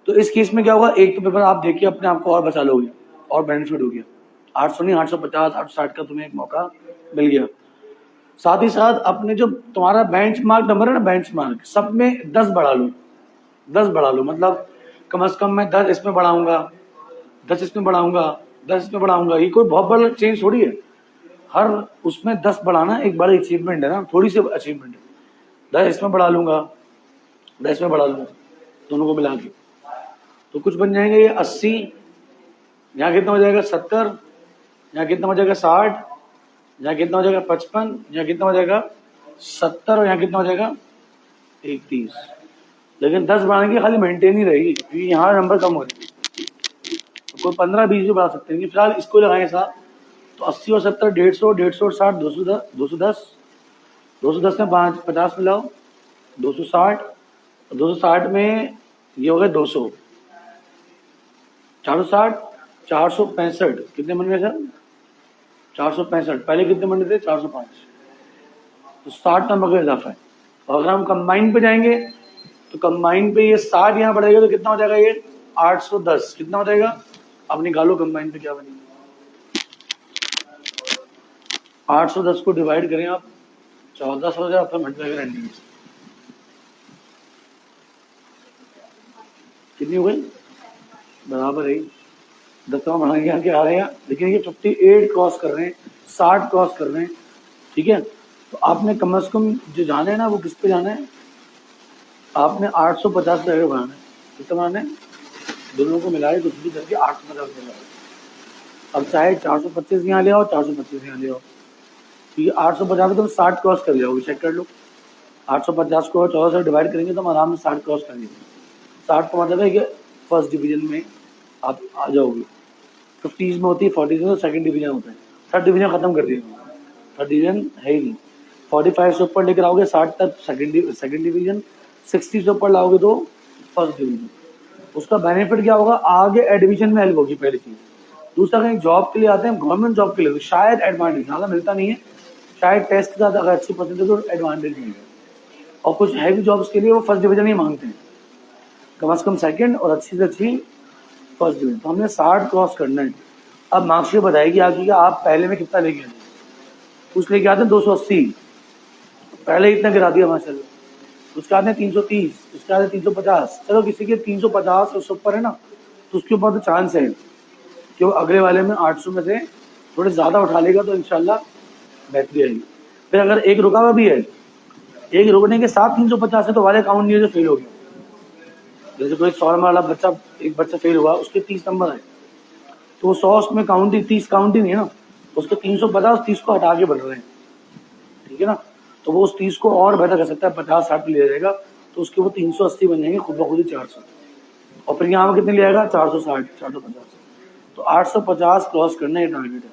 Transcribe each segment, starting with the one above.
तो इस केस में क्या होगा, एक तो पेपर आप देखिए अपने आप को और बचा लोगे और बेनिफिट हो गया, 800 नहीं 850 860 का तुम्हें एक मौका मिल गया। साथ ही साथ अपने जो तुम्हारा बेंचमार्क नंबर है ना, बेंचमार्क सब में 10 बढ़ा लो, 10 बढ़ा लो, मतलब कम से कम मैं 10 इसमें बढ़ाऊंगा, 10 इसमें बढ़ाऊंगा, 10 इसमें बढ़ाऊंगा। ये कोई बहुत बड़ा चेंज थोड़ी है, हर उसमें 10 बढ़ाना एक बड़ी अचीवमेंट है ना, थोड़ी सी अचीवमेंट है। 10 इसमें बढ़ा लूंगा, 10 में बढ़ा लूंगा, दोनों को मिला के तो कुछ बन जाएंगे ये 80, यहाँ कितना हो जाएगा 70, यहाँ कितना हो जाएगा 60, यहाँ कितना हो जाएगा 55, यहाँ कितना हो जाएगा 70 और यहाँ कितना हो जाएगा 31। लेकिन 10 बढ़ाने की खाली मेंटेन ही रहेगी क्योंकि यहाँ नंबर कम हो रहे हैं, तो कोई 15-20 भी बढ़ा सकते हैं। फिलहाल इसको लगाएं साथ, तो 80 और 70 150, 150 और 60 210, 210 में 50 मिलाओ 260, 260 में ये हो गए 200, 460, 465 कितने बन गए सर 465, पहले कितने बने थे 405, तो 60 नंबर का इजाफा है। और अगर हम कंबाइन पे जाएंगे तो कंबाइन पे ये 60 यहाँ बढ़ेगा तो कितना हो जाएगा ये 810, कितना हो जाएगा, अब निकालो कंबाइन पे क्या बनेगा, 810 को डिवाइड करें आप 14 हो जाए, फिर मल्टीप्लाई करें एंडिंग कितनी हो गई, बराबर है 10 बढ़ाएंगे यहाँ के आ रहे हैं, लेकिन ये 58 क्रॉस कर रहे हैं, 60 क्रॉस कर रहे हैं, ठीक है। तो आपने कम से कम जो जाना है ना वो किस पे जाना है, आपने 850 पे बनाना है, कितना बनाना है, दोनों को मिलाए कुछ भी करके 850 मिला। अब चाहे 425 यहाँ ले आओ, 425 यहाँ ले आओ, क्योंकि 850 तुम 60 क्रॉस कर जाओगे, चेक कर लो 850 को 14 से डिवाइड करेंगे तो हम आराम से 60 क्रॉस कर लेंगे। 60 का मतलब है कि फर्स्ट डिवीजन में आप आ जाओगे, 50s में होती है, 40s में तो सेकंड डिवीजन होता है, थर्ड डिवीजन खत्म कर दिया, थर्ड डिवीजन है ही नहीं। 45 से ऊपर लेकर आओगे 60 तक सेकंड डिवीजन, 60 से ऊपर लाओगे तो फर्स्ट डिवीजन। उसका बेनिफिट क्या होगा, आगे एडमिशन में हेल्प होगी पहली चीज। दूसरा कहीं जॉब के लिए आते हैं, गवर्नमेंट जॉब के लिए शायद एडवांटेज ज़्यादा मिलता नहीं है, शायद टेस्ट के साथ अगर अच्छी परसेंटेज तो एडवांटेज मिलेगा, और कुछ हैवी जॉब्स के लिए वो फर्स्ट डिवीजन ही मांगते हैं, कम से कम सेकंड और अच्छी से अच्छी फर्स्ट डिवीजन। तो हमने 60 क्रॉस करना है। अब मार्कशीट बताएगी आपकी कि आप पहले में कितना लेके आए, कुछ लेके आते हैं 280, पहले इतना गिरा दिया माशाल्लाह, उसके बाद में 330, उसके बाद 350, चलो किसी के 350 और ऊपर है ना तो उसके ऊपर तो चांस है कि वो अगले वाले में 800 में से थोड़े ज़्यादा उठा लेगा तो इंशाल्लाह बेहतरी आएगी। फिर अगर एक रुका हुआ भी है, एक रुकने के साथ 350 है तो वाले काउंट नहीं है जो फेल हो गया, जैसे कोई 100 नंबर वाला बच्चा, एक बच्चा फेल हुआ उसके 30 नंबर है तो वो 100 उसमें काउंट ही 30 काउंट ही नहीं है ना, उसके 350 30 को हटा के बढ़ रहे हैं, ठीक है ना, तो वो उस 30 को और बेहतर कर सकता है, 50-60 ले जाएगा तो उसके वो 380 बन जाएंगे खुद ब खुद ही 400, और फिर यहाँ पर कितने ले आएगा 460 450, तो 850 क्रॉस करना ये टारगेट है।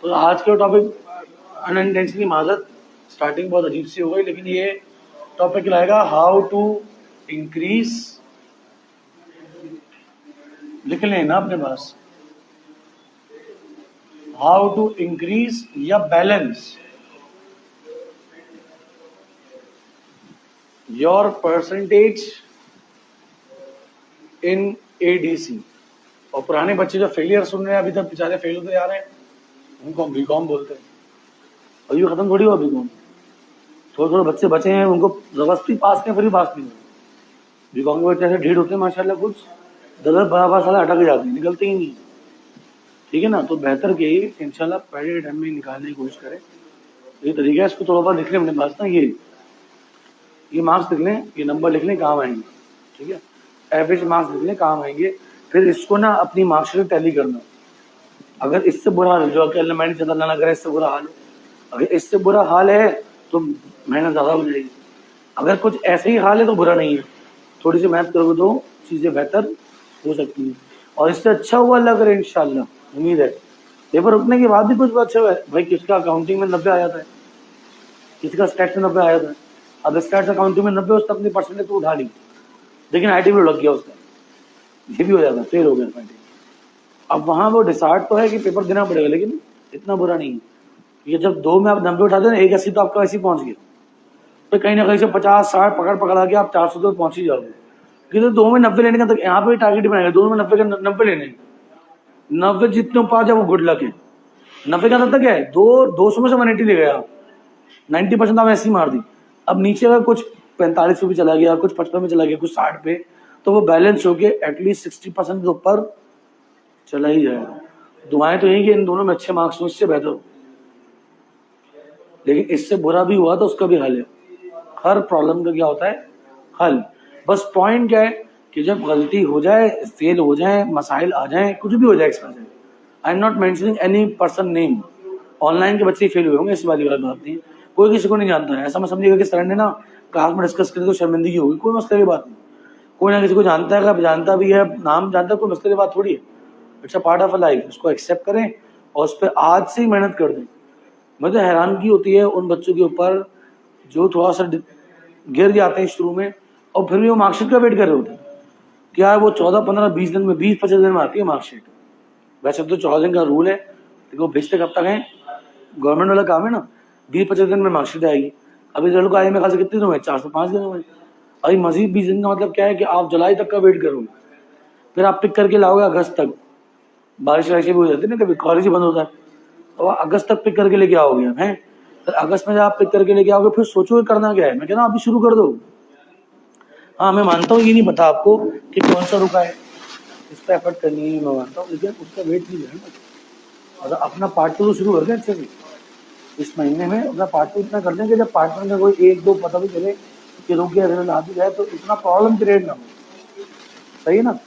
तो आज के टॉपिक अनइंटेंशनली माजत स्टार्टिंग बहुत अजीब सी हो गई, लेकिन ये टॉपिक लाएगा हाउ टू इंक्रीज, लिख लें ना अपने पास, हाउ टू इंक्रीज या balance your percentage in ADC. और पुराने बच्चे जो फेलियर सुन रहे हैं अभी तक बेचारे फेल होते जा रहे हैं, उनको हम बीकॉम बोलते हैं, अभी खत्म थोड़ी हुआ बीकॉम, थोड़े बच्चे बचे हैं उनको जबरदस्ती पास करें फिर भी पास नहीं हुए। बीकॉम के बच्चे ऐसे ढीठ होते हैं माशाल्लाह, कुछ 10-12 साल अटक जाते हैं, निकलते ही नहीं, ठीक है ना। तो बेहतर कि इंशाल्लाह पहले टाइम में निकालने की कोशिश करें, ये तरीका है। इसको थोड़ा बहुत लिख लें अपने पास ना, ये मार्क्स लिख लें, ये नंबर लिख लें, काम आएंगे, ठीक है, एवरेज मार्क्स लिख लें, काम आएंगे। फिर इसको ना अपनी मार्कशीट टैली करना, अगर इससे बुरा हाल जो कि अल्लाह मैंने ज़्यादा ना करे, इससे बुरा हाल हो, अगर इससे बुरा हाल है तो मेहनत ज़्यादा हो जाएगी, अगर कुछ ऐसे ही हाल है तो बुरा नहीं है, थोड़ी सी मेहनत करोगे तो चीज़ें बेहतर हो सकती हैं, और इससे अच्छा हुआ अल्लाह करे इंशाल्लाह, उम्मीद है। पेपर रुकने के बाद भी कुछ अच्छा हुआ है भाई, किसका अकाउंटिंग में 90 आ जाता है, किसका स्टैट्स में 90 आ जाता है, अब स्टैट्स अकाउंटिंग में 90 उसने अपनी परसेंटेज तो उठा ली, लेकिन IT में लग गया उसका, ये भी हो जाता है, फेल हो गया। अब वहाँ वो डिसाइड तो है कि पेपर देना पड़ेगा, लेकिन इतना बुरा नहीं है, ये जब 2 में आप 90 उठाते हैं ना, 180 तो आपका वैसे ही पहुँच गया, तो कहीं ना कहीं से 50-60 पकड़ के आप 400 तो पहुँच ही जाओगे, कि तो 2 में 90 लेने का, तो यहाँ पे टारगेट बनाएगा 2 में 90 का 90 लेने, 90 जितने पा जाए वो गुड लक है। 90 का तक है 200 में से 180 ले गया, 90% आप ऐसी मार दी। अब नीचे अगर कुछ 45 पे भी चला गया, कुछ 55 में चला गया, कुछ 60 पे, तो वो बैलेंस होके एटलीस्ट 60% के ऊपर चला ही जाएगा। दुआएं तो यही कि इन दोनों में अच्छे मार्क्स हो, इससे बेहतर हो। लेकिन इससे बुरा भी हुआ तो उसका भी हल है। हर प्रॉब्लम का क्या होता है हल। बस पॉइंट क्या है कि जब गलती हो जाए, फेल हो जाए, मसाइल आ जाए, कुछ भी हो जाए expense, I am not mentioning any person name, online के बच्चे फेल हुए होंगे, इस बात की गलत बात नहीं, कोई किसी को नहीं जानता है। ऐसा मैं समझिएगा कि सर ने ना क्लास में डिस्कस करें तो शर्मिंदगी होगी, कोई मसले की बात नहीं। कोई ना किसी को जानता है, अगर जानता भी है, नाम जानता है, कोई मसले की बात थोड़ी है। It's a part of a life, उसको एक्सेप्ट करें और उस पर आज से ही मेहनत कर दें। मुझे हैरानगी होती है उन बच्चों के ऊपर जो थोड़ा सा गिर जाते हैं शुरू में और फिर भी वो मार्कशीट का वेट कर रहे होते हैं। क्या है वो 14, 15, 20 दिन में, 20-25 दिन में आती है मार्कशीट। वैसे तो 14 दिन का रूल है, लेकिन वो भेजते कब तक है, गवर्नमेंट वाला काम है ना, 20-25 दिन में मार्कशीट आएगी। अभी रिजल्ट को आए में खास कितने दिन हुए, 4 से 5 दिन हुए। अभी मजीद 20 दिन का मतलब क्या है कि आप जुलाई तक का वेट करोगे, फिर आप पिक करके लाओगे अगस्त तक। बारिश वारिश भी हो जाती है ना, कभी कॉलेज ही बंद होता है, तो अगस्त तक पिक करके लेके आओगे हैं। फिर अगस्त में जब आप पिक करके लेके आओगे, फिर सोचोगे करना क्या है। मैं कह रहा हूँ अभी शुरू कर दो। हाँ मैं मानता हूँ ये नहीं पता आपको कि कौन सा रुका है, इस पर एफर्ट करनी है, मैं मानता हूँ, लेकिन उसका वेट नहीं है। अगर अपना पार्ट 2 तो शुरू कर दें अच्छे से, इस महीने में अपना पार्ट 2 इतना कर दें कि जब पार्ट 1 का कोई 1-2 पता भी चले कि रुक गया, रिजल्ट आ भी जाए, तो इतना प्रॉब्लम क्रिएट ना हो। सही है ना।